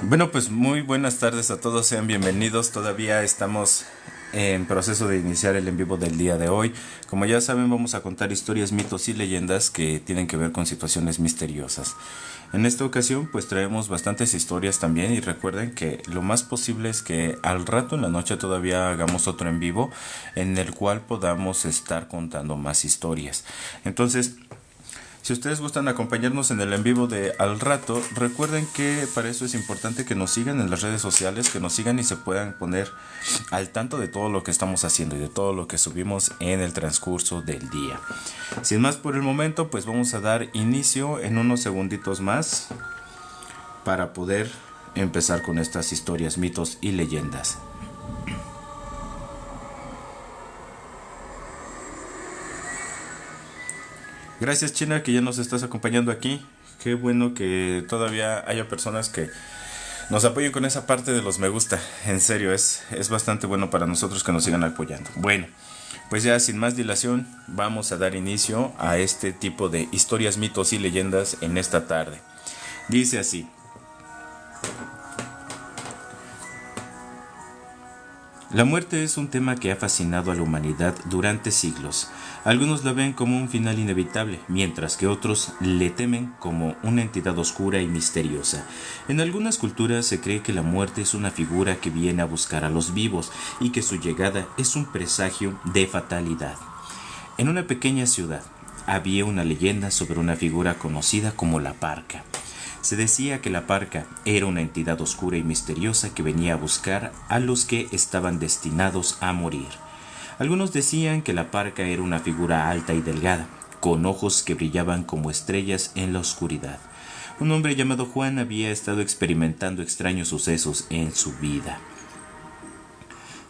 Bueno, pues muy buenas tardes a todos, sean bienvenidos. Todavía estamos en proceso de iniciar el en vivo del día de hoy. Como ya saben, vamos a contar historias, mitos y leyendas que tienen que ver con situaciones misteriosas. En esta ocasión, pues traemos bastantes historias también y recuerden que lo más posible es que al rato en la noche todavía hagamos otro en vivo en el cual podamos estar contando más historias. Entonces, si ustedes gustan acompañarnos en el en vivo de al rato, recuerden que para eso es importante que nos sigan en las redes sociales, que nos sigan y se puedan poner al tanto de todo lo que estamos haciendo y de todo lo que subimos en el transcurso del día. Sin más por el momento, pues vamos a dar inicio en unos segunditos más para poder empezar con estas historias, mitos y leyendas. Gracias, China, que ya nos estás acompañando aquí. Qué bueno que todavía haya personas que nos apoyen con esa parte de los me gusta. En serio, es bastante bueno para nosotros que nos sigan apoyando. Bueno, pues ya sin más dilación vamos a dar inicio a este tipo de historias, mitos y leyendas en esta tarde. Dice así. La muerte es un tema que ha fascinado a la humanidad durante siglos. Algunos la ven como un final inevitable, mientras que otros le temen como una entidad oscura y misteriosa. En algunas culturas se cree que la muerte es una figura que viene a buscar a los vivos y que su llegada es un presagio de fatalidad. En una pequeña ciudad había una leyenda sobre una figura conocida como la Parca. Se decía que la Parca era una entidad oscura y misteriosa que venía a buscar a los que estaban destinados a morir. Algunos decían que la Parca era una figura alta y delgada, con ojos que brillaban como estrellas en la oscuridad. Un hombre llamado Juan había estado experimentando extraños sucesos en su vida.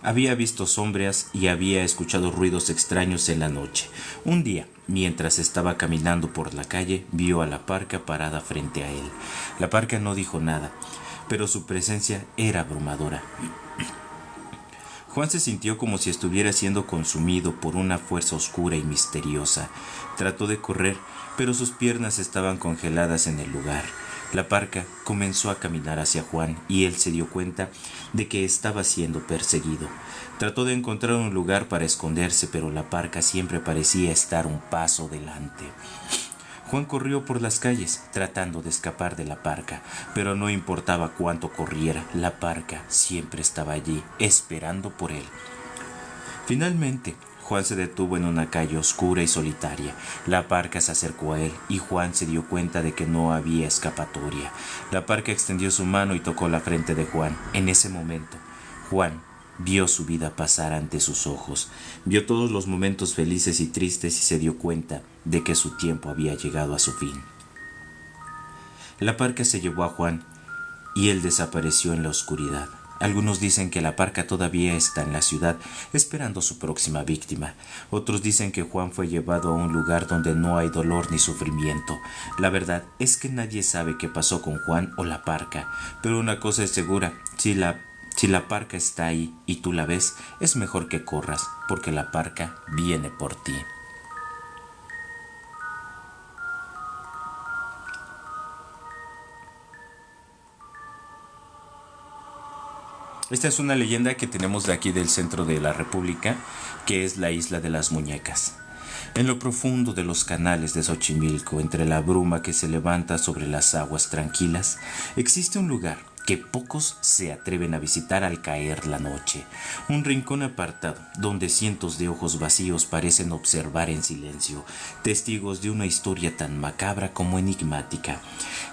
Había visto sombras y había escuchado ruidos extraños en la noche. Un día, mientras estaba caminando por la calle, vio a la Parca parada frente a él. La Parca no dijo nada, pero su presencia era abrumadora. Juan se sintió como si estuviera siendo consumido por una fuerza oscura y misteriosa. Trató de correr, pero sus piernas estaban congeladas en el lugar. La Parca comenzó a caminar hacia Juan y él se dio cuenta de que estaba siendo perseguido. Trató de encontrar un lugar para esconderse, pero la Parca siempre parecía estar un paso delante. Juan corrió por las calles tratando de escapar de la Parca, pero no importaba cuánto corriera, la Parca siempre estaba allí, esperando por él. Finalmente, Juan se detuvo en una calle oscura y solitaria. La Parca se acercó a él y Juan se dio cuenta de que no había escapatoria. La Parca extendió su mano y tocó la frente de Juan. En ese momento, Juan vio su vida pasar ante sus ojos. Vio todos los momentos felices y tristes y se dio cuenta de que su tiempo había llegado a su fin. La Parca se llevó a Juan y él desapareció en la oscuridad. Algunos dicen que la Parca todavía está en la ciudad, esperando su próxima víctima. Otros dicen que Juan fue llevado a un lugar donde no hay dolor ni sufrimiento. La verdad es que nadie sabe qué pasó con Juan o la Parca, pero una cosa es segura, si la Parca está ahí y tú la ves, es mejor que corras, porque la Parca viene por ti. Esta es una leyenda que tenemos de aquí del centro de la República, que es la Isla de las Muñecas. En lo profundo de los canales de Xochimilco, entre la bruma que se levanta sobre las aguas tranquilas, existe un lugar que pocos se atreven a visitar al caer la noche. Un rincón apartado, donde cientos de ojos vacíos parecen observar en silencio, testigos de una historia tan macabra como enigmática.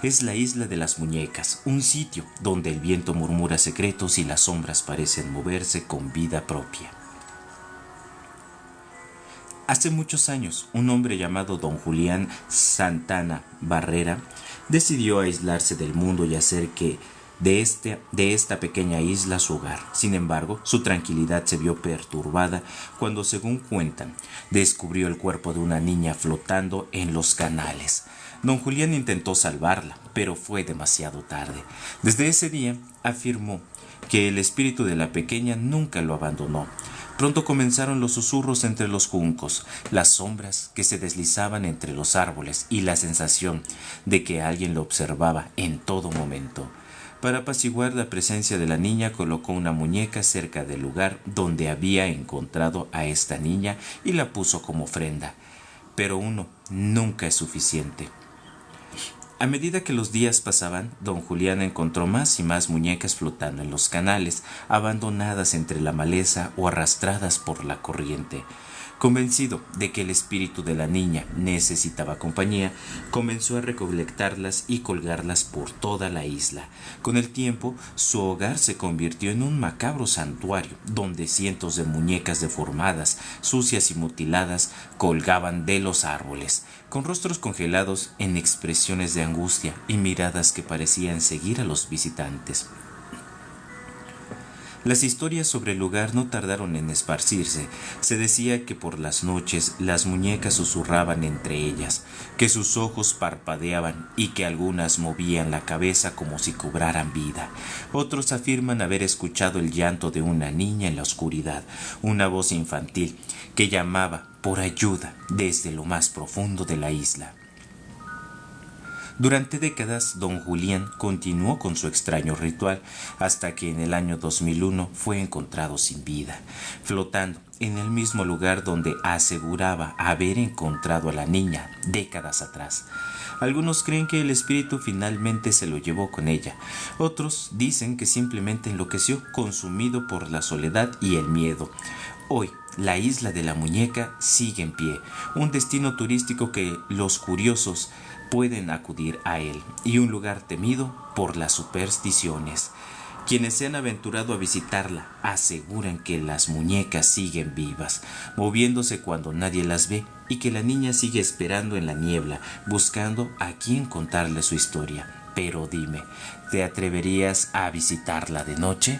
Es la Isla de las Muñecas, un sitio donde el viento murmura secretos y las sombras parecen moverse con vida propia. Hace muchos años, un hombre llamado don Julián Santana Barrera decidió aislarse del mundo y hacer que de esta pequeña isla su hogar. Sin embargo, su tranquilidad se vio perturbada cuando, según cuentan, descubrió el cuerpo de una niña flotando en los canales. Don Julián intentó salvarla, pero fue demasiado tarde. Desde ese día afirmó que el espíritu de la pequeña nunca lo abandonó. Pronto comenzaron los susurros entre los juncos, las sombras que se deslizaban entre los árboles y la sensación de que alguien lo observaba en todo momento. Para apaciguar la presencia de la niña, colocó una muñeca cerca del lugar donde había encontrado a esta niña y la puso como ofrenda. Pero uno nunca es suficiente. A medida que los días pasaban, don Julián encontró más y más muñecas flotando en los canales, abandonadas entre la maleza o arrastradas por la corriente. Convencido de que el espíritu de la niña necesitaba compañía, comenzó a recolectarlas y colgarlas por toda la isla. Con el tiempo, su hogar se convirtió en un macabro santuario, donde cientos de muñecas deformadas, sucias y mutiladas, colgaban de los árboles, con rostros congelados en expresiones de angustia y miradas que parecían seguir a los visitantes. Las historias sobre el lugar no tardaron en esparcirse. Se decía que por las noches las muñecas susurraban entre ellas, que sus ojos parpadeaban y que algunas movían la cabeza como si cobraran vida. Otros afirman haber escuchado el llanto de una niña en la oscuridad, una voz infantil que llamaba por ayuda desde lo más profundo de la isla. Durante décadas, don Julián continuó con su extraño ritual hasta que en el año 2001 fue encontrado sin vida, flotando en el mismo lugar donde aseguraba haber encontrado a la niña décadas atrás. Algunos creen que el espíritu finalmente se lo llevó con ella. Otros dicen que simplemente enloqueció, consumido por la soledad y el miedo. Hoy, la isla de la muñeca sigue en pie, un destino turístico que los curiosos pueden acudir a él y un lugar temido por las supersticiones. Quienes se han aventurado a visitarla aseguran que las muñecas siguen vivas, moviéndose cuando nadie las ve y que la niña sigue esperando en la niebla, buscando a quien contarle su historia. Pero dime, ¿te atreverías a visitarla de noche?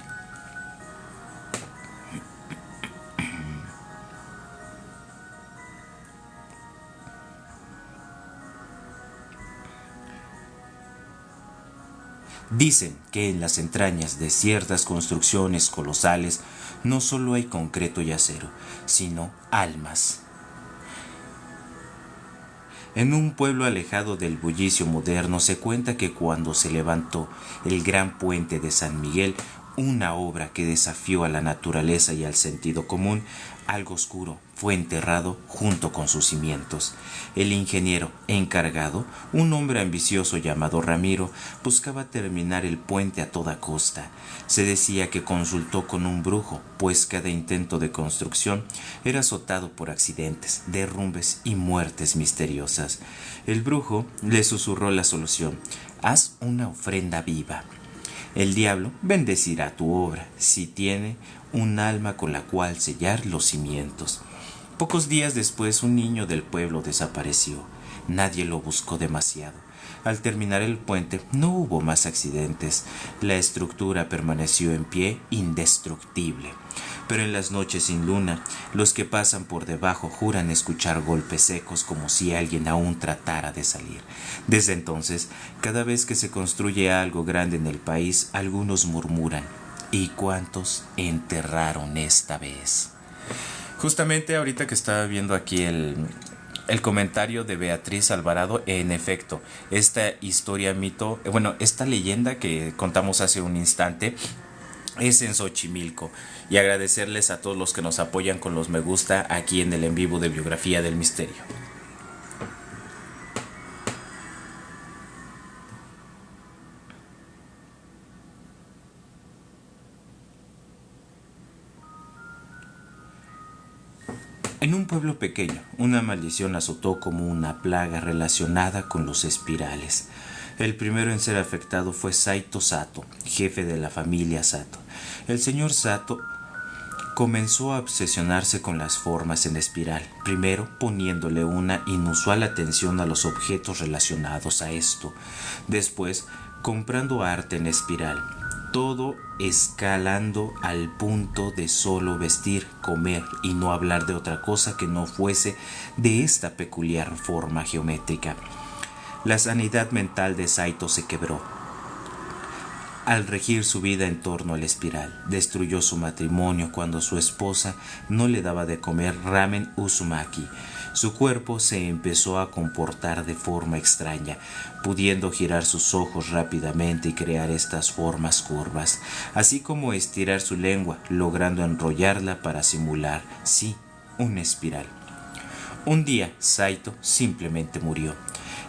Dicen que en las entrañas de ciertas construcciones colosales no solo hay concreto y acero, sino almas. En un pueblo alejado del bullicio moderno se cuenta que cuando se levantó el gran puente de San Miguel, una obra que desafió a la naturaleza y al sentido común, algo oscuro fue enterrado junto con sus cimientos. El ingeniero encargado, un hombre ambicioso llamado Ramiro, buscaba terminar el puente a toda costa. Se decía que consultó con un brujo, pues cada intento de construcción era azotado por accidentes, derrumbes y muertes misteriosas. El brujo le susurró la solución: haz una ofrenda viva. El diablo bendecirá tu obra si tiene un alma con la cual sellar los cimientos. Pocos días después, un niño del pueblo desapareció. Nadie lo buscó demasiado. Al terminar el puente no hubo más accidentes. La estructura permaneció en pie, indestructible. Pero en las noches sin luna, los que pasan por debajo juran escuchar golpes secos como si alguien aún tratara de salir. Desde entonces, cada vez que se construye algo grande en el país, algunos murmuran: ¿y cuántos enterraron esta vez? Justamente ahorita que estaba viendo aquí el comentario de Beatriz Alvarado, en efecto, esta historia mito, esta leyenda que contamos hace un instante es en Xochimilco. Y agradecerles a todos los que nos apoyan con los me gusta aquí en el en vivo de Biografía del Misterio. En un pueblo pequeño, una maldición azotó como una plaga relacionada con los espirales. El primero en ser afectado fue Saito Sato, jefe de la familia Sato. El señor Sato comenzó a obsesionarse con las formas en espiral, primero poniéndole una inusual atención a los objetos relacionados a esto, después comprando arte en espiral, todo escalando al punto de solo vestir, comer y no hablar de otra cosa que no fuese de esta peculiar forma geométrica. La sanidad mental de Saito se quebró. al regir su vida en torno a la espiral. Destruyó su matrimonio cuando su esposa no le daba de comer ramen uzumaki. Su cuerpo se empezó a comportar de forma extraña, pudiendo girar sus ojos rápidamente y crear estas formas curvas, así como estirar su lengua, logrando enrollarla para simular, sí, una espiral. Un día, Saito simplemente murió.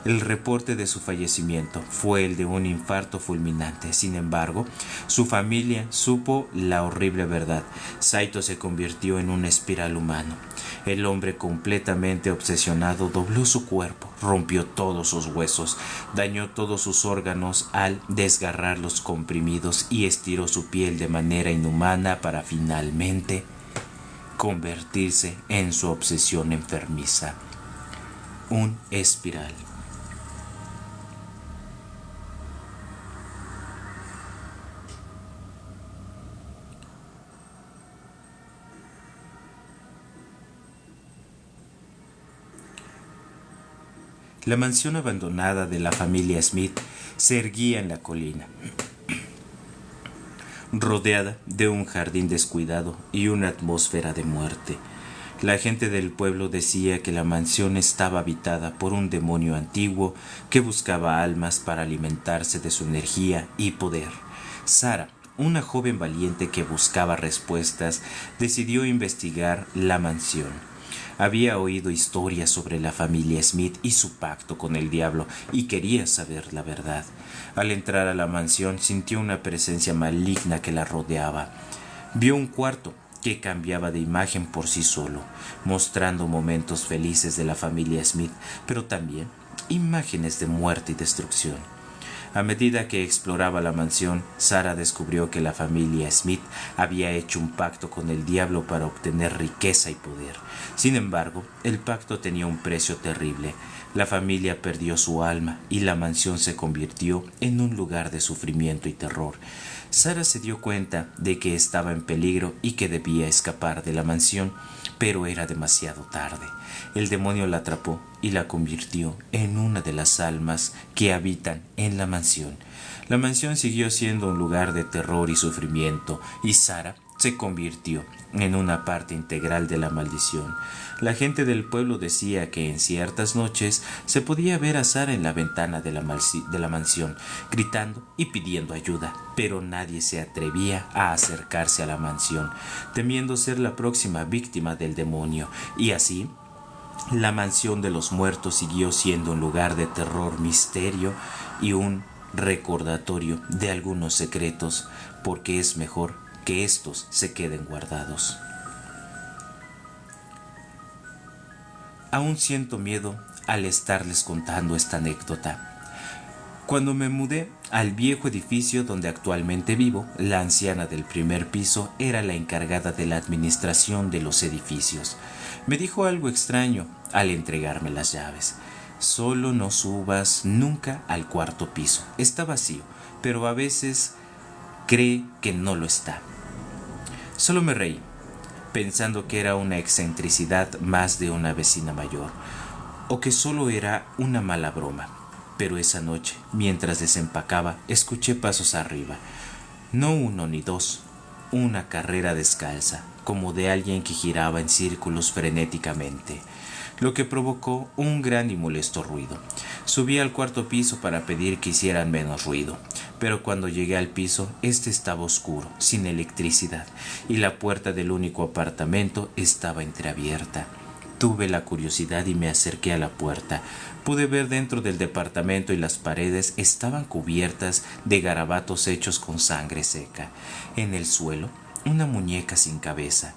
El reporte de su fallecimiento fue el de un infarto fulminante. Sin embargo, su familia supo la horrible verdad. Saito se convirtió en una espiral humano. El hombre completamente obsesionado dobló su cuerpo, rompió todos sus huesos, dañó todos sus órganos al desgarrar los comprimidos y estiró su piel de manera inhumana para finalmente convertirse en su obsesión enfermiza. Un espiral. La mansión abandonada de la familia Smith se erguía en la colina, rodeada de un jardín descuidado y una atmósfera de muerte. La gente del pueblo decía que la mansión estaba habitada por un demonio antiguo que buscaba almas para alimentarse de su energía y poder. Sara, una joven valiente que buscaba respuestas, decidió investigar la mansión. Había oído historias sobre la familia Smith y su pacto con el diablo y quería saber la verdad. Al entrar a la mansión sintió una presencia maligna que la rodeaba. Vio un cuarto que cambiaba de imagen por sí solo, mostrando momentos felices de la familia Smith, pero también imágenes de muerte y destrucción. A medida que exploraba la mansión, Sara descubrió que la familia Smith había hecho un pacto con el diablo para obtener riqueza y poder. Sin embargo, el pacto tenía un precio terrible. La familia perdió su alma y la mansión se convirtió en un lugar de sufrimiento y terror. Sara se dio cuenta de que estaba en peligro y que debía escapar de la mansión, pero era demasiado tarde. El demonio la atrapó y la convirtió en una de las almas que habitan en la mansión. La mansión siguió siendo un lugar de terror y sufrimiento, y Sara se convirtió en una parte integral de la maldición. La gente del pueblo decía que en ciertas noches se podía ver a Sara en la ventana de la mansión, gritando y pidiendo ayuda, pero nadie se atrevía a acercarse a la mansión, temiendo ser la próxima víctima del demonio, y así la mansión de los muertos siguió siendo un lugar de terror, misterio y un recordatorio de algunos secretos, porque es mejor que estos se queden guardados. Aún siento miedo al estarles contando esta anécdota. Cuando me mudé al viejo edificio donde actualmente vivo, la anciana del primer piso era la encargada de la administración de los edificios. Me dijo algo extraño al entregarme las llaves. Solo no subas nunca al cuarto piso. Está vacío, pero a veces cree que no lo está. Solo me reí, pensando que era una excentricidad más de una vecina mayor, o que solo era una mala broma. Pero esa noche, mientras desempacaba, escuché pasos arriba. No uno ni dos, una carrera descalza, como de alguien que giraba en círculos frenéticamente, lo que provocó un gran y molesto ruido. Subí al cuarto piso para pedir que hicieran menos ruido, pero cuando llegué al piso, este estaba oscuro, sin electricidad, y la puerta del único apartamento estaba entreabierta. Tuve la curiosidad y me acerqué a la puerta. Pude ver dentro del departamento y las paredes estaban cubiertas de garabatos hechos con sangre seca. En el suelo, una muñeca sin cabeza.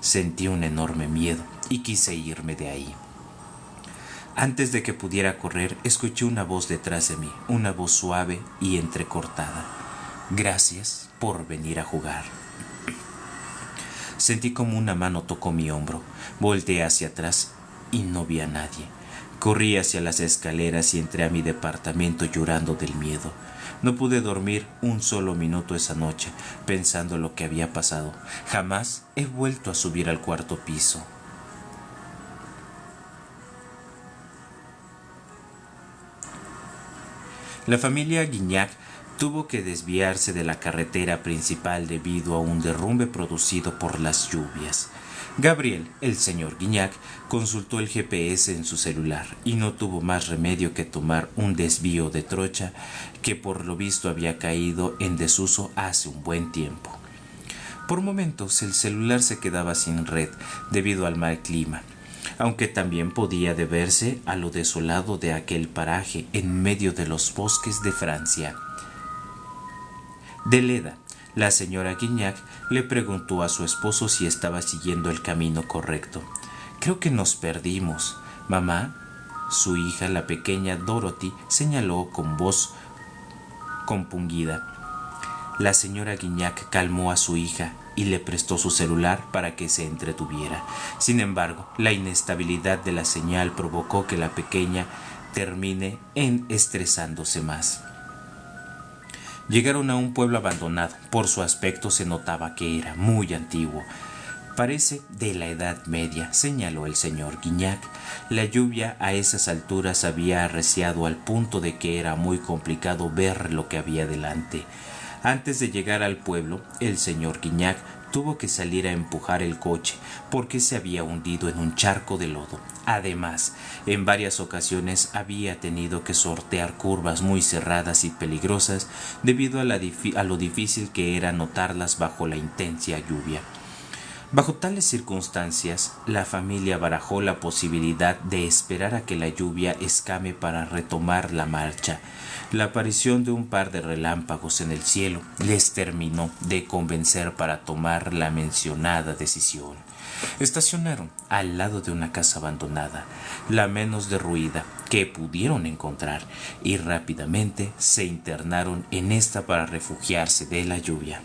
Sentí un enorme miedo y quise irme de ahí. Antes de que pudiera correr, escuché una voz detrás de mí, una voz suave y entrecortada. Gracias por venir a jugar. Sentí como una mano tocó mi hombro. Volteé hacia atrás y no vi a nadie. Corrí hacia las escaleras y entré a mi departamento llorando del miedo. No pude dormir un solo minuto esa noche, pensando lo que había pasado. Jamás he vuelto a subir al cuarto piso. La familia Guignac tuvo que desviarse de la carretera principal debido a un derrumbe producido por las lluvias. Gabriel, el señor Guignac, consultó el GPS en su celular y no tuvo más remedio que tomar un desvío de trocha que por lo visto había caído en desuso hace un buen tiempo. Por momentos el celular se quedaba sin red debido al mal clima, aunque también podía deberse a lo desolado de aquel paraje en medio de los bosques de Francia. De Leda, la señora Guignac le preguntó a su esposo si estaba siguiendo el camino correcto. «Creo que nos perdimos, mamá». Su hija, la pequeña Dorothy, señaló con voz compungida. La señora Guignac calmó a su hija y le prestó su celular para que se entretuviera. Sin embargo, la inestabilidad de la señal provocó que la pequeña termine estresándose más. Llegaron a un pueblo abandonado. Por su aspecto se notaba que era muy antiguo. «Parece de la Edad Media», señaló el señor Guignac. La lluvia a esas alturas había arreciado al punto de que era muy complicado ver lo que había delante. Antes de llegar al pueblo, el señor Guignac tuvo que salir a empujar el coche porque se había hundido en un charco de lodo. Además, en varias ocasiones había tenido que sortear curvas muy cerradas y peligrosas debido a lo difícil que era notarlas bajo la intensa lluvia. Bajo tales circunstancias, la familia barajó la posibilidad de esperar a que la lluvia escame para retomar la marcha. La aparición de un par de relámpagos en el cielo les terminó de convencer para tomar la mencionada decisión. Estacionaron al lado de una casa abandonada, la menos derruida que pudieron encontrar, y rápidamente se internaron en esta para refugiarse de la lluvia.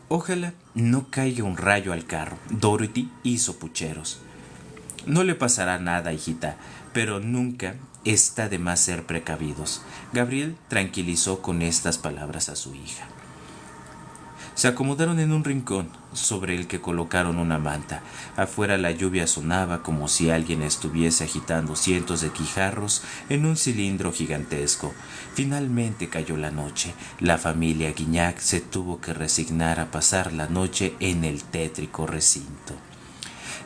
«Ojalá no caiga un rayo al carro», Dorothy hizo pucheros. «No le pasará nada, hijita, pero nunca está de más ser precavidos». Gabriel tranquilizó con estas palabras a su hija. Se acomodaron en un rincón sobre el que colocaron una manta. Afuera la lluvia sonaba como si alguien estuviese agitando cientos de guijarros en un cilindro gigantesco. Finalmente cayó la noche. La familia Guignac se tuvo que resignar a pasar la noche en el tétrico recinto.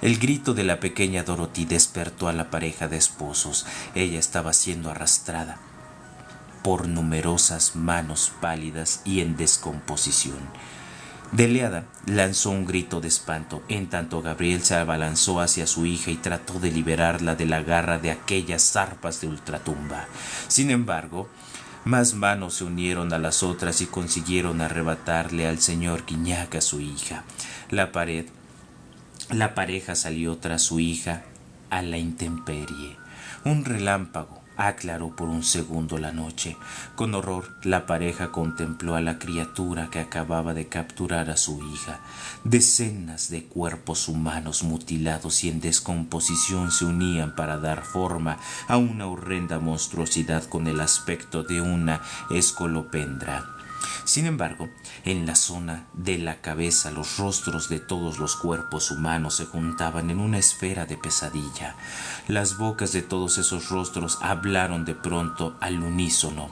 El grito de la pequeña Dorothy despertó a la pareja de esposos. Ella estaba siendo arrastrada por numerosas manos pálidas y en descomposición. Deleada lanzó un grito de espanto, en tanto Gabriel se abalanzó hacia su hija y trató de liberarla de la garra de aquellas zarpas de ultratumba. Sin embargo, más manos se unieron a las otras y consiguieron arrebatarle al señor Guignac a su hija. La pareja salió tras su hija a la intemperie. Un relámpago aclaró por un segundo la noche. Con horror, la pareja contempló a la criatura que acababa de capturar a su hija. Decenas de cuerpos humanos mutilados y en descomposición se unían para dar forma a una horrenda monstruosidad con el aspecto de una escolopendra. Sin embargo, en la zona de la cabeza los rostros de todos los cuerpos humanos se juntaban en una esfera de pesadilla. Las bocas de todos esos rostros hablaron de pronto al unísono.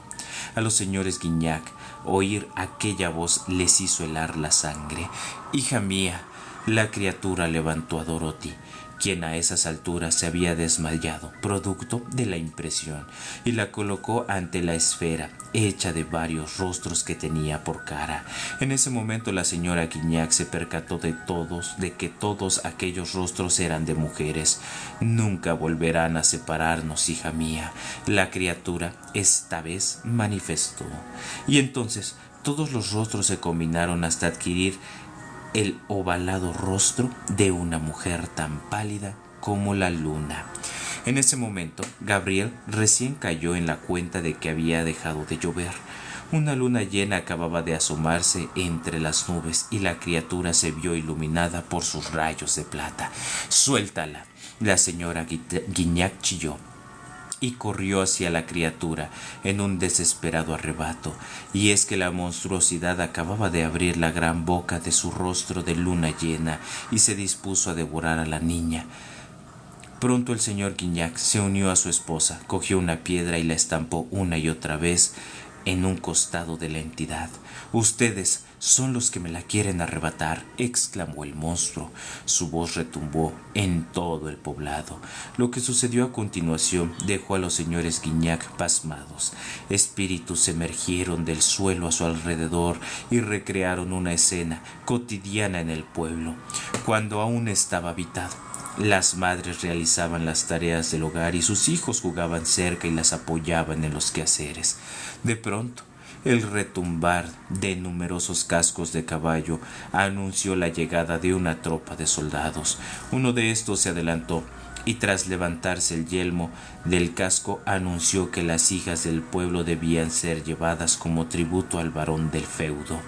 A los señores Guignac oír aquella voz les hizo helar la sangre. «Hija mía», la criatura levantó a Dorothy, quien a esas alturas se había desmayado, producto de la impresión, y la colocó ante la esfera, hecha de varios rostros que tenía por cara. En ese momento la señora Guignac se percató de que todos aquellos rostros eran de mujeres. «Nunca volverán a separarnos, hija mía», la criatura esta vez manifestó. Y entonces todos los rostros se combinaron hasta adquirir el ovalado rostro de una mujer tan pálida como la luna. En ese momento, Gabriel recién cayó en la cuenta de que había dejado de llover. Una luna llena acababa de asomarse entre las nubes y la criatura se vio iluminada por sus rayos de plata. «Suéltala», la señora Guignac chilló, y corrió hacia la criatura en un desesperado arrebato, y es que la monstruosidad acababa de abrir la gran boca de su rostro de luna llena y se dispuso a devorar a la niña. Pronto el señor Guignac se unió a su esposa, cogió una piedra y la estampó una y otra vez en un costado de la entidad. «Ustedes son los que me la quieren arrebatar», exclamó el monstruo. Su voz retumbó en todo el poblado. Lo que sucedió a continuación dejó a los señores Guignac pasmados. Espíritus emergieron del suelo a su alrededor y recrearon una escena cotidiana en el pueblo, cuando aún estaba habitado. Las madres realizaban las tareas del hogar y sus hijos jugaban cerca y las apoyaban en los quehaceres. De pronto, el retumbar de numerosos cascos de caballo anunció la llegada de una tropa de soldados. Uno de estos se adelantó y tras levantarse el yelmo del casco anunció que las hijas del pueblo debían ser llevadas como tributo al varón del feudo.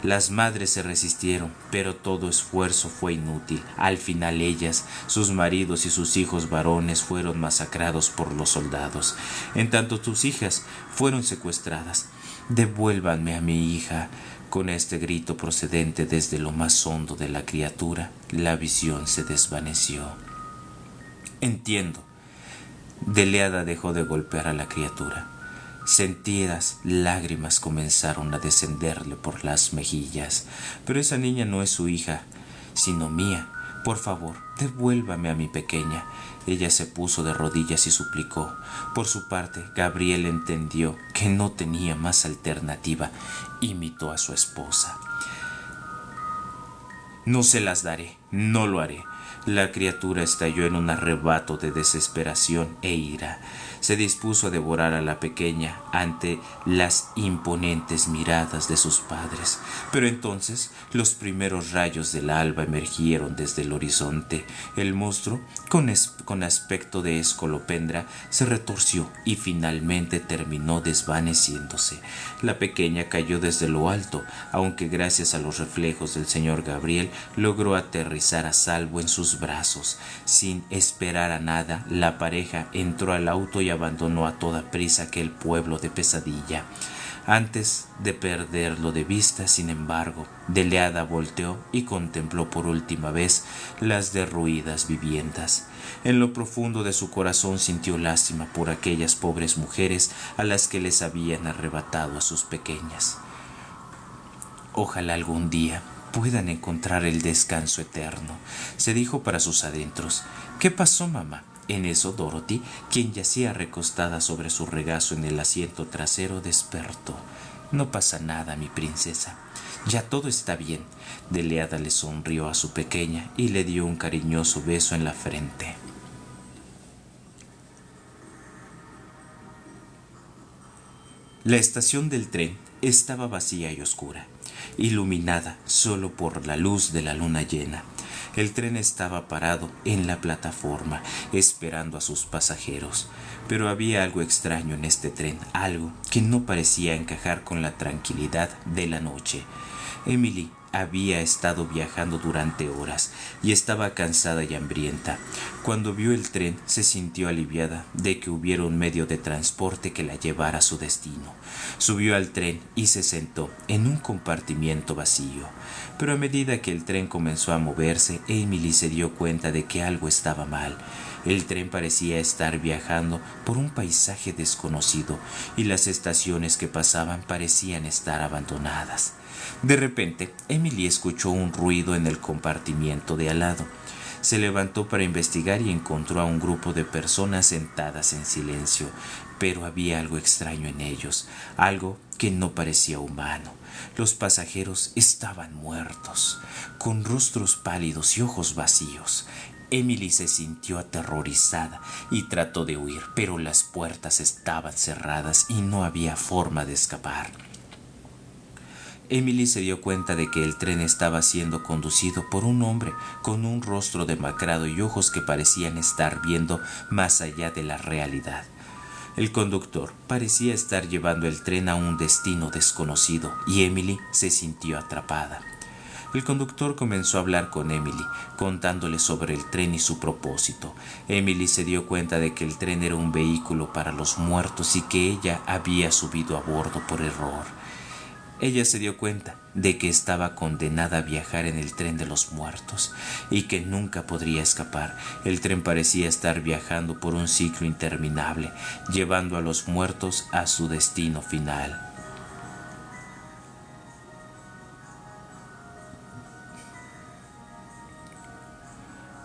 Las madres se resistieron, pero todo esfuerzo fue inútil. Al final ellas, sus maridos y sus hijos varones fueron masacrados por los soldados. En tanto sus hijas fueron secuestradas. «Devuélvanme a mi hija». Con este grito procedente desde lo más hondo de la criatura, la visión se desvaneció. «Entiendo». Deleada dejó de golpear a la criatura. Sentidas lágrimas comenzaron a descenderle por las mejillas. «Pero esa niña no es su hija, sino mía. Por favor, devuélvame a mi pequeña». Ella se puso de rodillas y suplicó. Por su parte, Gabriel entendió que no tenía más alternativa. Imitó a su esposa. «No se las daré, no lo haré». La criatura estalló en un arrebato de desesperación e ira. Se dispuso a devorar a la pequeña ante las imponentes miradas de sus padres. Pero entonces los primeros rayos del alba emergieron desde el horizonte. El monstruo, con aspecto de escolopendra, se retorció y finalmente terminó desvaneciéndose. La pequeña cayó desde lo alto, aunque gracias a los reflejos del señor Gabriel logró aterrizar a salvo en sus brazos. Sin esperar a nada, la pareja entró al auto y abandonó a toda prisa aquel pueblo de pesadilla. Antes de perderlo de vista, sin embargo, Deleada volteó y contempló por última vez las derruidas viviendas. En lo profundo de su corazón sintió lástima por aquellas pobres mujeres a las que les habían arrebatado a sus pequeñas. «Ojalá algún día puedan encontrar el descanso eterno», se dijo para sus adentros. «¿Qué pasó, mamá?». En eso Dorothy, quien yacía recostada sobre su regazo en el asiento trasero, despertó. «No pasa nada, mi princesa. Ya todo está bien». Deleada le sonrió a su pequeña y le dio un cariñoso beso en la frente. La estación del tren estaba vacía y oscura, iluminada solo por la luz de la luna llena. El tren estaba parado en la plataforma, esperando a sus pasajeros. Pero había algo extraño en este tren, algo que no parecía encajar con la tranquilidad de la noche. Emily había estado viajando durante horas y estaba cansada y hambrienta. Cuando vio el tren, se sintió aliviada de que hubiera un medio de transporte que la llevara a su destino. Subió al tren y se sentó en un compartimiento vacío. Pero a medida que el tren comenzó a moverse, Emily se dio cuenta de que algo estaba mal. El tren parecía estar viajando por un paisaje desconocido y las estaciones que pasaban parecían estar abandonadas. De repente, Emily escuchó un ruido en el compartimiento de al lado. Se levantó para investigar y encontró a un grupo de personas sentadas en silencio, pero había algo extraño en ellos, algo que no parecía humano. Los pasajeros estaban muertos, con rostros pálidos y ojos vacíos. Emily se sintió aterrorizada y trató de huir, pero las puertas estaban cerradas y no había forma de escapar. Emily se dio cuenta de que el tren estaba siendo conducido por un hombre con un rostro demacrado y ojos que parecían estar viendo más allá de la realidad. El conductor parecía estar llevando el tren a un destino desconocido y Emily se sintió atrapada. El conductor comenzó a hablar con Emily, contándole sobre el tren y su propósito. Emily se dio cuenta de que el tren era un vehículo para los muertos y que ella había subido a bordo por error. Ella se dio cuenta de que estaba condenada a viajar en el tren de los muertos y que nunca podría escapar. El tren parecía estar viajando por un ciclo interminable, llevando a los muertos a su destino final.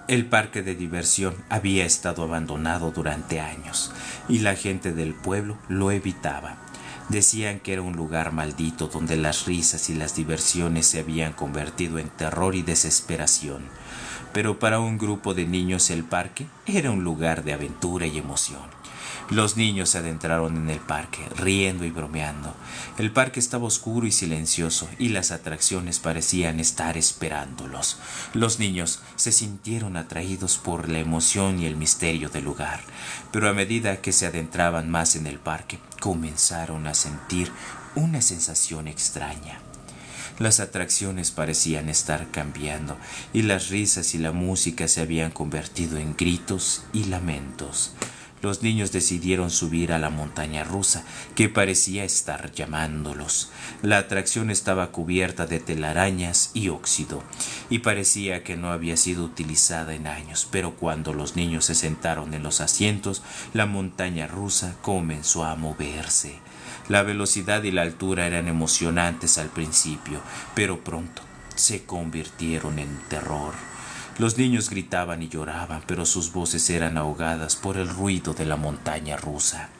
El parque de diversión había estado abandonado durante años y la gente del pueblo lo evitaba. Decían que era un lugar maldito donde las risas y las diversiones se habían convertido en terror y desesperación. Pero para un grupo de niños el parque era un lugar de aventura y emoción. Los niños se adentraron en el parque, riendo y bromeando. El parque estaba oscuro y silencioso, y las atracciones parecían estar esperándolos. Los niños se sintieron atraídos por la emoción y el misterio del lugar, pero a medida que se adentraban más en el parque, comenzaron a sentir una sensación extraña. Las atracciones parecían estar cambiando, y las risas y la música se habían convertido en gritos y lamentos. Los niños decidieron subir a la montaña rusa, que parecía estar llamándolos. La atracción estaba cubierta de telarañas y óxido, y parecía que no había sido utilizada en años, pero cuando los niños se sentaron en los asientos, la montaña rusa comenzó a moverse. La velocidad y la altura eran emocionantes al principio, pero pronto se convirtieron en terror. Los niños gritaban y lloraban, pero sus voces eran ahogadas por el ruido de la montaña rusa.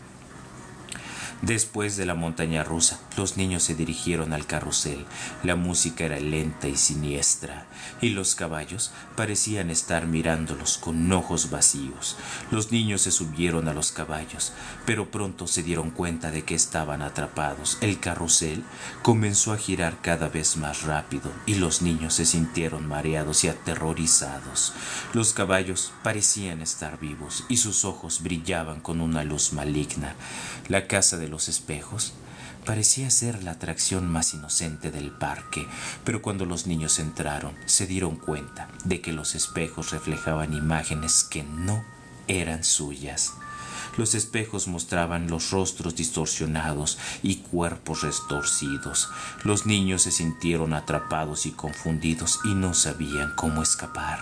Después de la montaña rusa, los niños se dirigieron al carrusel. La música era lenta y siniestra, y los caballos parecían estar mirándolos con ojos vacíos. Los niños se subieron a los caballos, pero pronto se dieron cuenta de que estaban atrapados. El carrusel comenzó a girar cada vez más rápido, y los niños se sintieron mareados y aterrorizados. Los caballos parecían estar vivos, y sus ojos brillaban con una luz maligna. La casa de los espejos parecía ser la atracción más inocente del parque, pero cuando los niños entraron, se dieron cuenta de que los espejos reflejaban imágenes que no eran suyas. Los espejos mostraban los rostros distorsionados y cuerpos retorcidos. Los niños se sintieron atrapados y confundidos y no sabían cómo escapar.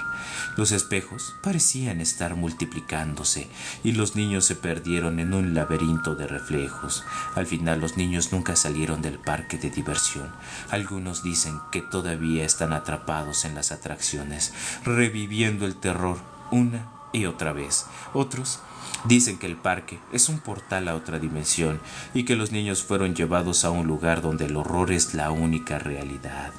Los espejos parecían estar multiplicándose y los niños se perdieron en un laberinto de reflejos. Al final los niños nunca salieron del parque de diversión. Algunos dicen que todavía están atrapados en las atracciones, reviviendo el terror una y otra vez. Otros dicen que el parque es un portal a otra dimensión y que los niños fueron llevados a un lugar donde el horror es la única realidad.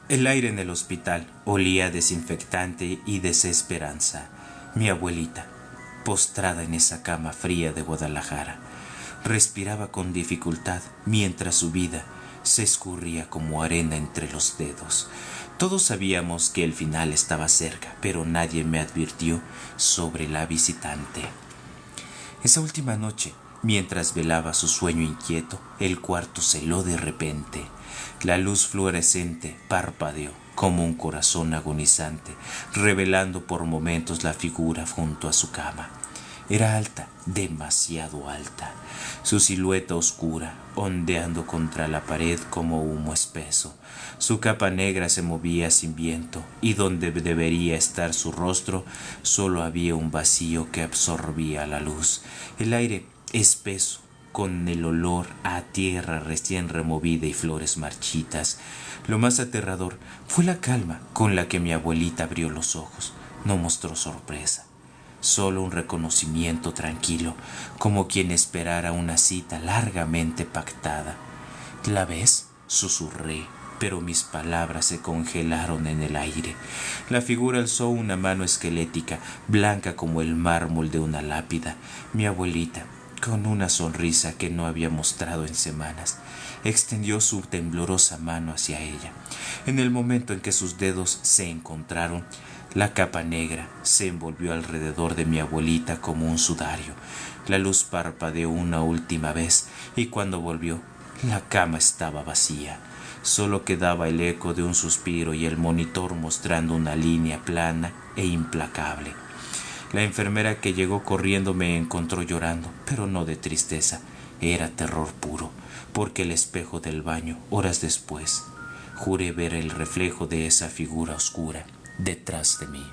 El aire en el hospital olía a desinfectante y desesperanza. Mi abuelita, postrada en esa cama fría de Guadalajara, respiraba con dificultad mientras su vida se escurría como arena entre los dedos. Todos sabíamos que el final estaba cerca, pero nadie me advirtió sobre la visitante. Esa última noche, mientras velaba su sueño inquieto, el cuarto se heló de repente. La luz fluorescente parpadeó como un corazón agonizante, revelando por momentos la figura junto a su cama. Era alta, demasiado alta, su silueta oscura, ondeando contra la pared como humo espeso. Su capa negra se movía sin viento, y donde debería estar su rostro, solo había un vacío que absorbía la luz. El aire espeso, con el olor a tierra recién removida y flores marchitas. Lo más aterrador fue la calma con la que mi abuelita abrió los ojos. No mostró sorpresa, solo un reconocimiento tranquilo, como quien esperara una cita largamente pactada. ¿La ves?, susurré, pero mis palabras se congelaron en el aire. La figura alzó una mano esquelética, blanca como el mármol de una lápida. Mi abuelita, con una sonrisa que no había mostrado en semanas, extendió su temblorosa mano hacia ella. En el momento en que sus dedos se encontraron, la capa negra se envolvió alrededor de mi abuelita como un sudario. La luz parpadeó una última vez y cuando volvió, la cama estaba vacía. Solo quedaba el eco de un suspiro y el monitor mostrando una línea plana e implacable. La enfermera que llegó corriendo me encontró llorando, pero no de tristeza, era terror puro, porque el espejo del baño, horas después, juré ver el reflejo de esa figura oscura detrás de mí.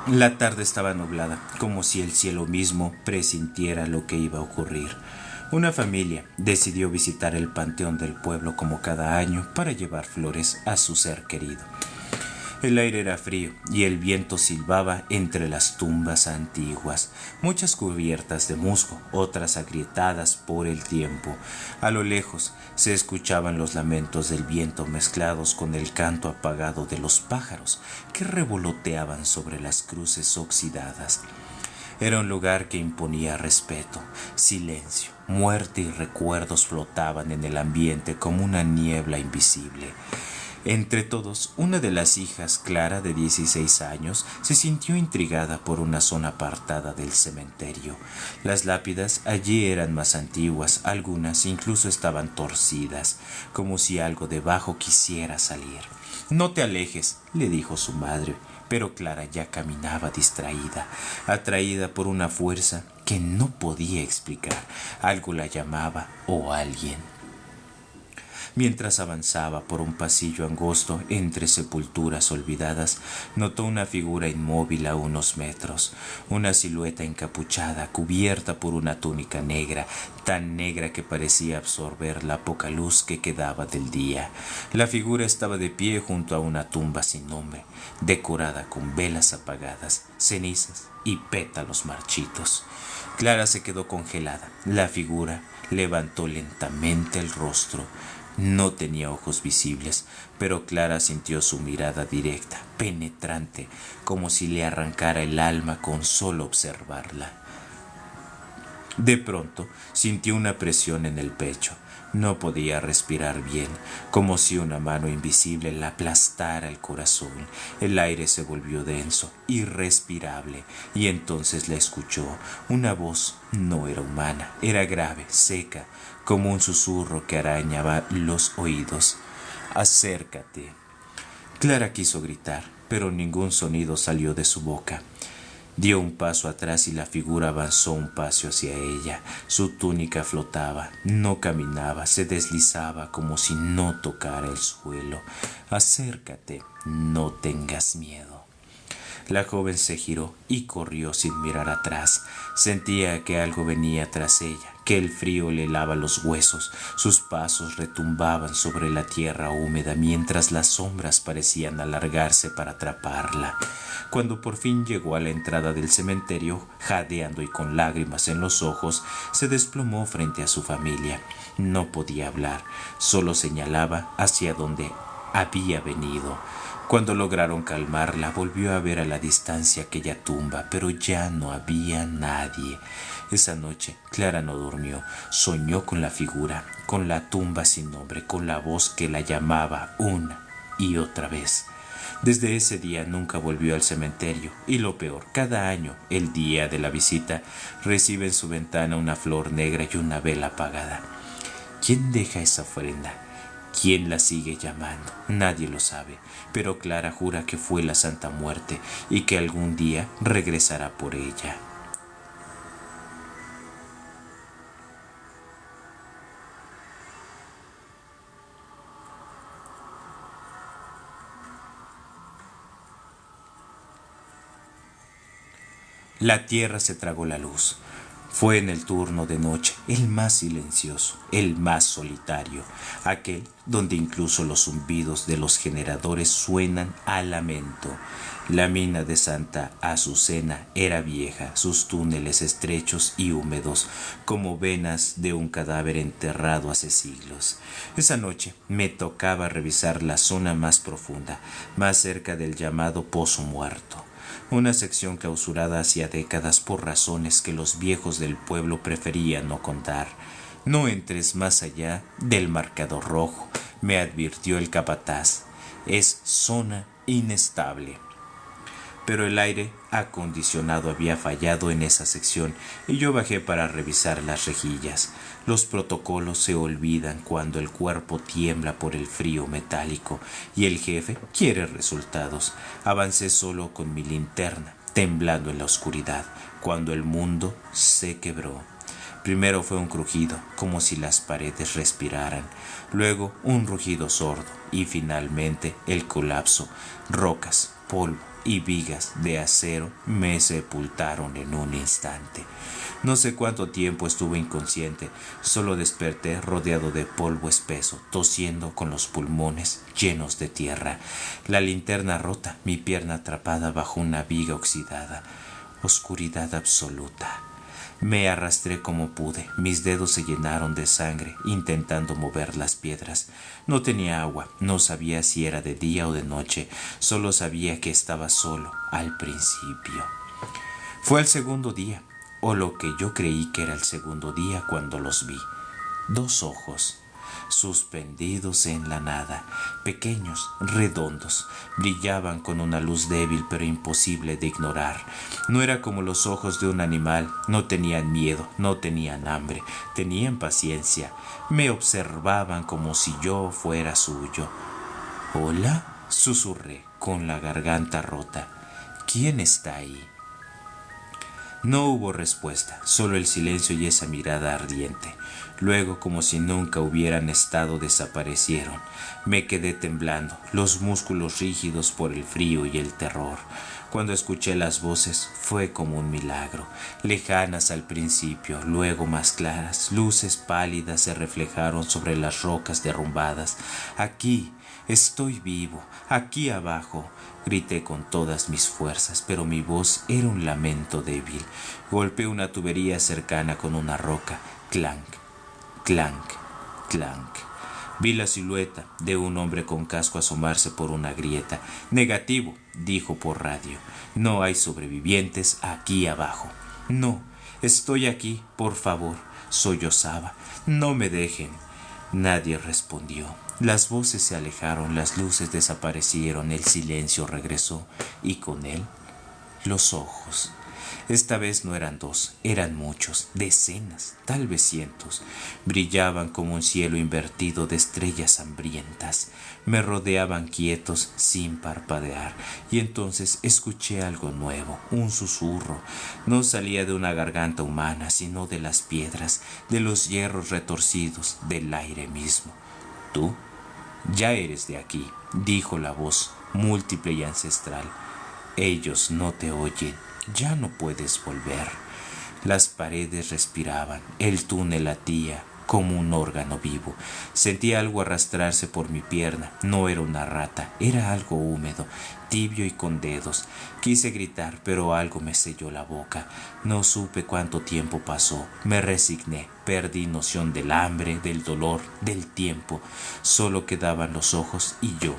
La tarde estaba nublada, como si el cielo mismo presintiera lo que iba a ocurrir. Una familia decidió visitar el panteón del pueblo como cada año para llevar flores a su ser querido. El aire era frío y el viento silbaba entre las tumbas antiguas, muchas cubiertas de musgo, otras agrietadas por el tiempo. A lo lejos se escuchaban los lamentos del viento mezclados con el canto apagado de los pájaros que revoloteaban sobre las cruces oxidadas. Era un lugar que imponía respeto, silencio, muerte y recuerdos flotaban en el ambiente como una niebla invisible. Entre todos, una de las hijas, Clara, de 16 años, se sintió intrigada por una zona apartada del cementerio. Las lápidas allí eran más antiguas, algunas incluso estaban torcidas, como si algo debajo quisiera salir. «No te alejes», le dijo su madre, pero Clara ya caminaba distraída, atraída por una fuerza que no podía explicar. Algo la llamaba o alguien. Mientras avanzaba por un pasillo angosto entre sepulturas olvidadas, notó una figura inmóvil a unos metros, una silueta encapuchada, cubierta por una túnica negra, tan negra que parecía absorber la poca luz que quedaba del día. La figura estaba de pie junto a una tumba sin nombre, decorada con velas apagadas, cenizas y pétalos marchitos. Clara se quedó congelada. La figura levantó lentamente el rostro. No tenía ojos visibles, pero Clara sintió su mirada directa, penetrante, como si le arrancara el alma con solo observarla. De pronto sintió una presión en el pecho. No podía respirar bien, como si una mano invisible le aplastara el corazón. El aire se volvió denso, irrespirable, y entonces la escuchó. Una voz no era humana, era grave, seca, como un susurro que arañaba los oídos. «Acércate». Clara quiso gritar, pero ningún sonido salió de su boca. Dio un paso atrás y la figura avanzó un paso hacia ella. Su túnica flotaba, no caminaba, se deslizaba como si no tocara el suelo. «Acércate, no tengas miedo». La joven se giró y corrió sin mirar atrás. Sentía que algo venía tras ella, que el frío le helaba los huesos. Sus pasos retumbaban sobre la tierra húmeda mientras las sombras parecían alargarse para atraparla. Cuando por fin llegó a la entrada del cementerio, jadeando y con lágrimas en los ojos, se desplomó frente a su familia. No podía hablar, solo señalaba hacia donde había venido. Cuando lograron calmarla, volvió a ver a la distancia aquella tumba, pero ya no había nadie. Esa noche, Clara no durmió. Soñó con la figura, con la tumba sin nombre, con la voz que la llamaba una y otra vez. Desde ese día nunca volvió al cementerio, y lo peor, cada año, el día de la visita, recibe en su ventana una flor negra y una vela apagada. ¿Quién deja esa ofrenda? ¿Quién la sigue llamando? Nadie lo sabe, pero Clara jura que fue la Santa Muerte y que algún día regresará por ella. La tierra se tragó la luz. Fue en el turno de noche, el más silencioso, el más solitario, aquel donde incluso los zumbidos de los generadores suenan a lamento. La mina de Santa Azucena era vieja, sus túneles estrechos y húmedos, como venas de un cadáver enterrado hace siglos. Esa noche me tocaba revisar la zona más profunda, más cerca del llamado Pozo Muerto, una sección clausurada hacía décadas por razones que los viejos del pueblo preferían no contar. No entres más allá del marcador rojo, me advirtió el capataz. Es zona inestable. Pero el aire acondicionado había fallado en esa sección y yo bajé para revisar las rejillas. Los protocolos se olvidan cuando el cuerpo tiembla por el frío metálico y el jefe quiere resultados. Avancé solo con mi linterna, temblando en la oscuridad, cuando el mundo se quebró. Primero fue un crujido, como si las paredes respiraran, luego un rugido sordo y finalmente el colapso. Rocas, polvo y vigas de acero me sepultaron en un instante. No sé cuánto tiempo estuve inconsciente, solo desperté rodeado de polvo espeso, tosiendo con los pulmones llenos de tierra, la linterna rota, mi pierna atrapada bajo una viga oxidada. Oscuridad absoluta. Me arrastré como pude, mis dedos se llenaron de sangre intentando mover las piedras. No tenía agua, no sabía si era de día o de noche, solo sabía que estaba solo al principio. Fue el segundo día, o lo que yo creí que era el segundo día cuando los vi. 2 ojos, suspendidos en la nada, pequeños, redondos, brillaban con una luz débil pero imposible de ignorar. No era como los ojos de un animal, no tenían miedo, no tenían hambre, tenían paciencia. Me observaban como si yo fuera suyo. «¿Hola?», susurré con la garganta rota. «¿Quién está ahí?». No hubo respuesta, solo el silencio y esa mirada ardiente. Luego, como si nunca hubieran estado, desaparecieron. Me quedé temblando, los músculos rígidos por el frío y el terror. Cuando escuché las voces fue como un milagro, lejanas al principio, luego más claras, luces pálidas se reflejaron sobre las rocas derrumbadas. «Aquí, estoy vivo, aquí abajo», grité con todas mis fuerzas, pero mi voz era un lamento débil. Golpeé una tubería cercana con una roca. Clank, clank, clank. Vi la silueta de un hombre con casco asomarse por una grieta. «Negativo», dijo por radio. «No hay sobrevivientes aquí abajo». «No, estoy aquí, por favor», sollozaba. «No me dejen». Nadie respondió. Las voces se alejaron, las luces desaparecieron, el silencio regresó y con él los ojos. Esta vez no eran 2, eran muchos, decenas, tal vez cientos. Brillaban como un cielo invertido de estrellas hambrientas. Me rodeaban quietos, sin parpadear, y entonces escuché algo nuevo, un susurro. No salía de una garganta humana, sino de las piedras, de los hierros retorcidos, del aire mismo. «Tú ya eres de aquí», dijo la voz, múltiple y ancestral. «Ellos no te oyen. Ya no puedes volver». Las paredes respiraban, el túnel latía como un órgano vivo. Sentí algo arrastrarse por mi pierna. No era una rata, era algo húmedo, tibio y con dedos. Quise gritar, pero algo me selló la boca. No supe cuánto tiempo pasó. Me resigné, perdí noción del hambre, del dolor, del tiempo. Solo quedaban los ojos y yo.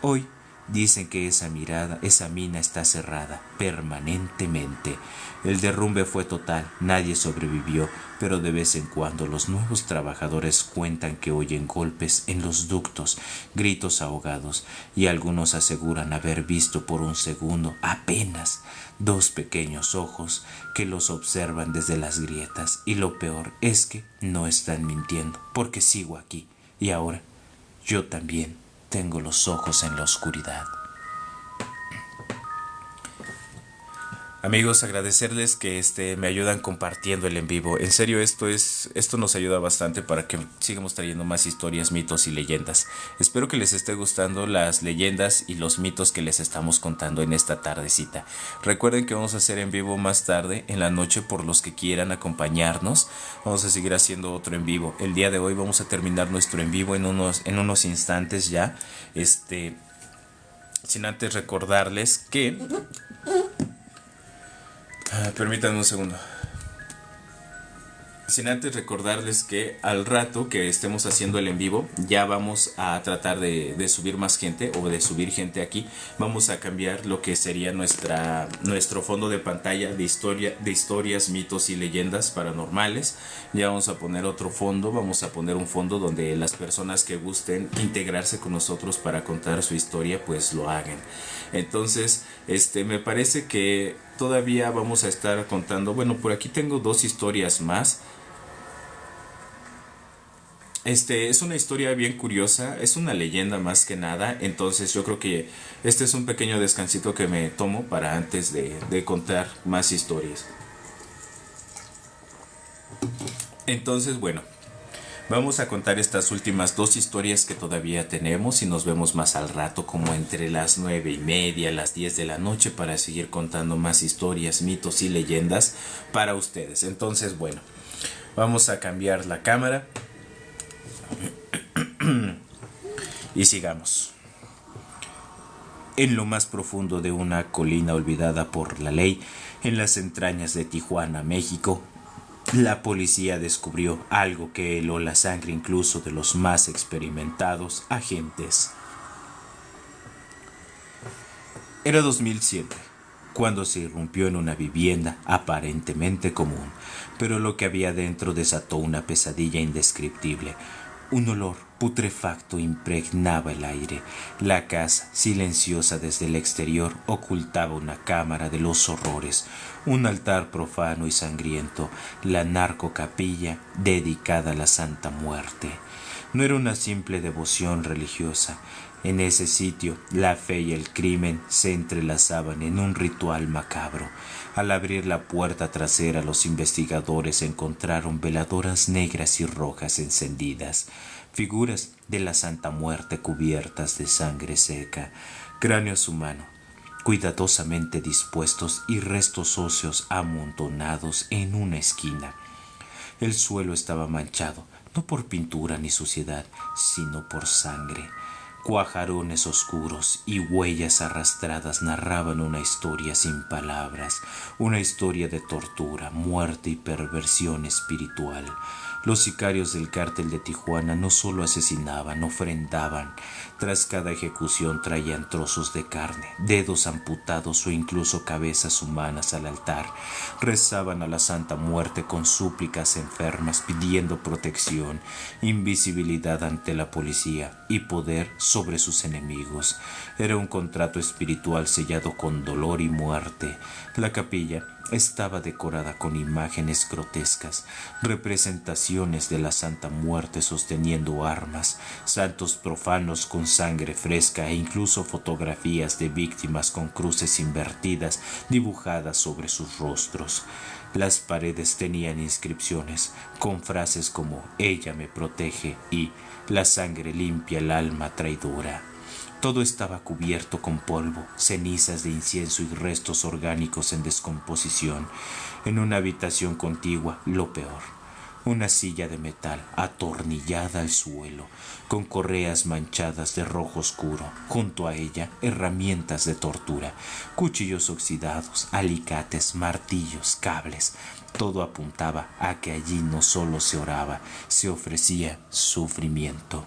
Hoy dicen que esa mina está cerrada permanentemente. El derrumbe fue total, nadie sobrevivió, pero de vez en cuando los nuevos trabajadores cuentan que oyen golpes en los ductos, gritos ahogados, y algunos aseguran haber visto por un segundo apenas 2 pequeños ojos que los observan desde las grietas. Y lo peor es que no están mintiendo, porque sigo aquí, y ahora yo también tengo los ojos en la oscuridad. Amigos, agradecerles que me ayudan compartiendo el en vivo. En serio, esto nos ayuda bastante para que sigamos trayendo más historias, mitos y leyendas. Espero que les esté gustando las leyendas y los mitos que les estamos contando en esta tardecita. Recuerden que vamos a hacer en vivo más tarde, en la noche, por los que quieran acompañarnos. Vamos a seguir haciendo otro en vivo. El día de hoy vamos a terminar nuestro en vivo en unos instantes ya. Sin antes recordarles que... permítanme un segundo. Sin antes recordarles que al rato que estemos haciendo el en vivo, ya vamos a tratar de subir más gente o de subir gente aquí. Vamos a cambiar lo que sería nuestro fondo de pantalla de historias, mitos y leyendas paranormales. Ya vamos a poner otro fondo, vamos a poner un fondo donde las personas que gusten integrarse con nosotros para contar su historia, pues lo hagan. Entonces, me parece que todavía vamos a estar contando. Bueno, por aquí tengo 2 historias más. Es una historia bien curiosa, es una leyenda más que nada, entonces yo creo que este es un pequeño descansito que me tomo para antes de contar más historias. Entonces, bueno, vamos a contar estas últimas 2 historias que todavía tenemos y nos vemos más al rato, como entre las 9:30, las 10 de la noche, para seguir contando más historias, mitos y leyendas para ustedes. Entonces, bueno, vamos a cambiar la cámara y sigamos. En lo más profundo de una colina olvidada por la ley, en las entrañas de Tijuana, México, la policía descubrió algo que heló la sangre incluso de los más experimentados agentes. Era 2007, cuando se irrumpió en una vivienda aparentemente común, pero lo que había dentro desató una pesadilla indescriptible. Un olor putrefacto impregnaba el aire. La casa, silenciosa desde el exterior, ocultaba una cámara de los horrores, un altar profano y sangriento, la narcocapilla dedicada a la Santa Muerte. No era una simple devoción religiosa. En ese sitio, la fe y el crimen se entrelazaban en un ritual macabro. Al abrir la puerta trasera, los investigadores encontraron veladoras negras y rojas encendidas, figuras de la Santa Muerte cubiertas de sangre seca, cráneos humanos cuidadosamente dispuestos y restos óseos amontonados en una esquina. El suelo estaba manchado, no por pintura ni suciedad, sino por sangre. Cuajarones oscuros y huellas arrastradas narraban una historia sin palabras, una historia de tortura, muerte y perversión espiritual. Los sicarios del cártel de Tijuana no solo asesinaban, ofrendaban. Tras cada ejecución traían trozos de carne, dedos amputados o incluso cabezas humanas al altar. Rezaban a la Santa Muerte con súplicas enfermas, pidiendo protección, invisibilidad ante la policía y poder sobre sus enemigos. Era un contrato espiritual sellado con dolor y muerte. La capilla estaba decorada con imágenes grotescas, representaciones de la Santa Muerte sosteniendo armas, santos profanos con sangre fresca e incluso fotografías de víctimas con cruces invertidas dibujadas sobre sus rostros. Las paredes tenían inscripciones con frases como «Ella me protege» y «La sangre limpia el alma traidora». Todo estaba cubierto con polvo, cenizas de incienso y restos orgánicos en descomposición. En una habitación contigua, lo peor: una silla de metal atornillada al suelo, con correas manchadas de rojo oscuro. Junto a ella, herramientas de tortura, cuchillos oxidados, alicates, martillos, cables. Todo apuntaba a que allí no solo se oraba, se ofrecía sufrimiento.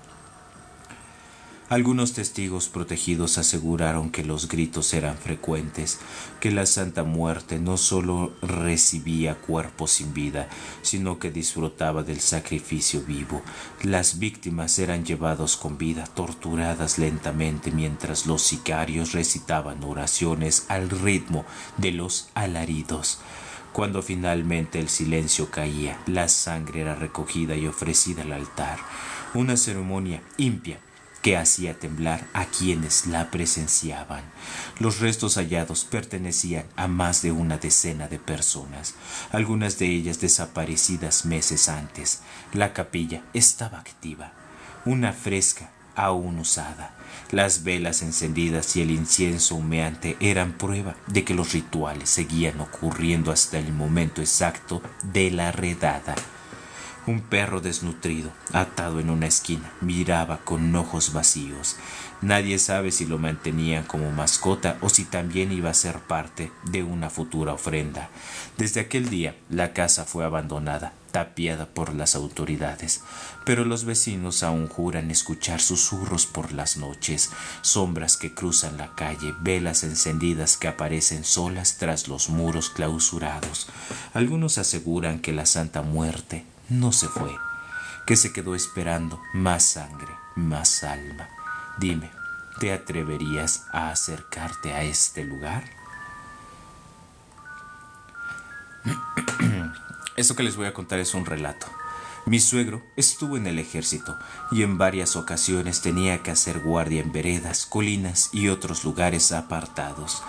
Algunos testigos protegidos aseguraron que los gritos eran frecuentes, que la Santa Muerte no solo recibía cuerpos sin vida, sino que disfrutaba del sacrificio vivo. Las víctimas eran llevadas con vida, torturadas lentamente mientras los sicarios recitaban oraciones al ritmo de los alaridos. Cuando finalmente el silencio caía, la sangre era recogida y ofrecida al altar. Una ceremonia impía que hacía temblar a quienes la presenciaban. Los restos hallados pertenecían a más de una decena de personas, algunas de ellas desaparecidas meses antes. La capilla estaba activa, una fresca aún usada. Las velas encendidas y el incienso humeante eran prueba de que los rituales seguían ocurriendo hasta el momento exacto de la redada. Un perro desnutrido, atado en una esquina, miraba con ojos vacíos. Nadie sabe si lo mantenían como mascota o si también iba a ser parte de una futura ofrenda. Desde aquel día, la casa fue abandonada, tapiada por las autoridades, pero los vecinos aún juran escuchar susurros por las noches, sombras que cruzan la calle, velas encendidas que aparecen solas tras los muros clausurados. Algunos aseguran que la Santa Muerte no se fue, que se quedó esperando más sangre, más alma. Dime, ¿te atreverías a acercarte a este lugar? Esto que les voy a contar es un relato. Mi suegro estuvo en el ejército y en varias ocasiones tenía que hacer guardia en veredas, colinas y otros lugares apartados.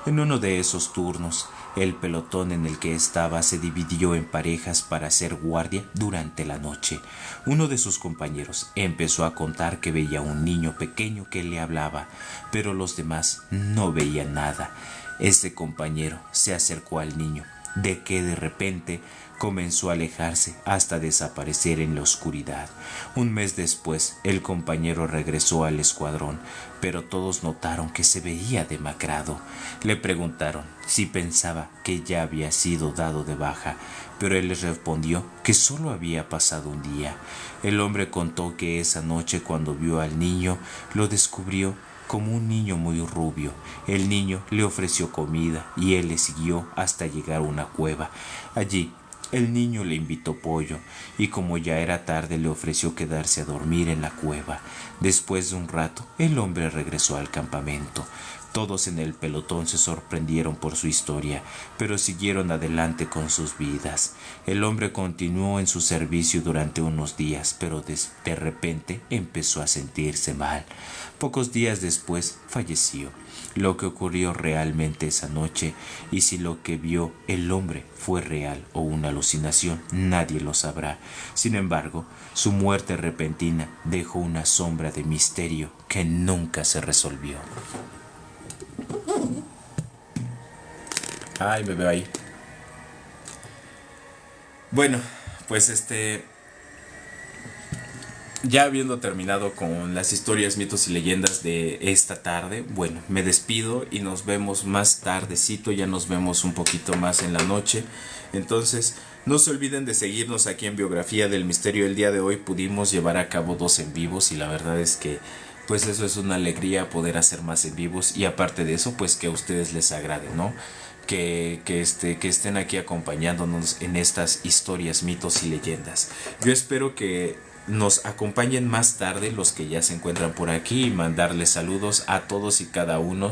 En uno de esos turnos, el pelotón en el que estaba se dividió en parejas para hacer guardia durante la noche. Uno de sus compañeros empezó a contar que veía un niño pequeño que le hablaba, pero los demás no veían nada. Este compañero se acercó al niño, de que de repente comenzó a alejarse hasta desaparecer en la oscuridad. Un mes después, el compañero regresó al escuadrón, pero todos notaron que se veía demacrado. Le preguntaron si pensaba que ya había sido dado de baja, pero él les respondió que solo había pasado un día. El hombre contó que esa noche, cuando vio al niño, lo descubrió como un niño muy rubio. El niño le ofreció comida y él le siguió hasta llegar a una cueva. Allí el niño le invitó pollo y como ya era tarde le ofreció quedarse a dormir en la cueva. Después de un rato, el hombre regresó al campamento. Todos en el pelotón se sorprendieron por su historia, pero siguieron adelante con sus vidas. El hombre continuó en su servicio durante unos días, pero de repente empezó a sentirse mal. Pocos días después falleció. Lo que ocurrió realmente esa noche y si lo que vio el hombre fue real o una alucinación, nadie lo sabrá. Sin embargo, su muerte repentina dejó una sombra de misterio que nunca se resolvió. Ay, me veo ahí. Bueno, pues ya habiendo terminado con las historias, mitos y leyendas de esta tarde, bueno, me despido y nos vemos más tardecito, ya nos vemos un poquito más en la noche. Entonces, no se olviden de seguirnos aquí en Biografía del Misterio. El día de hoy pudimos llevar a cabo 2 en vivos y la verdad es que pues eso es una alegría poder hacer más en vivos y aparte de eso, pues que a ustedes les agrade, ¿no? Que estén aquí acompañándonos en estas historias, mitos y leyendas. Yo espero que nos acompañen más tarde los que ya se encuentran por aquí y mandarles saludos a todos y cada uno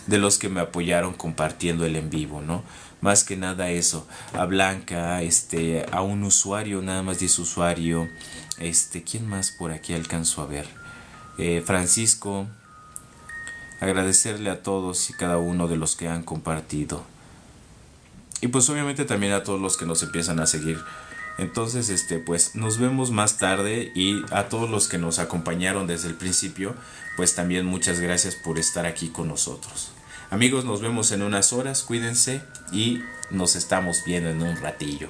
de los que me apoyaron compartiendo el en vivo, ¿no? Más que nada eso, a Blanca, a un usuario, nada más dice usuario, ¿quién más por aquí alcanzo a ver? Francisco, agradecerle a todos y cada uno de los que han compartido. Y pues obviamente también a todos los que nos empiezan a seguir. Entonces, pues nos vemos más tarde y a todos los que nos acompañaron desde el principio, pues también muchas gracias por estar aquí con nosotros. Amigos, nos vemos en unas horas, cuídense y nos estamos viendo en un ratillo.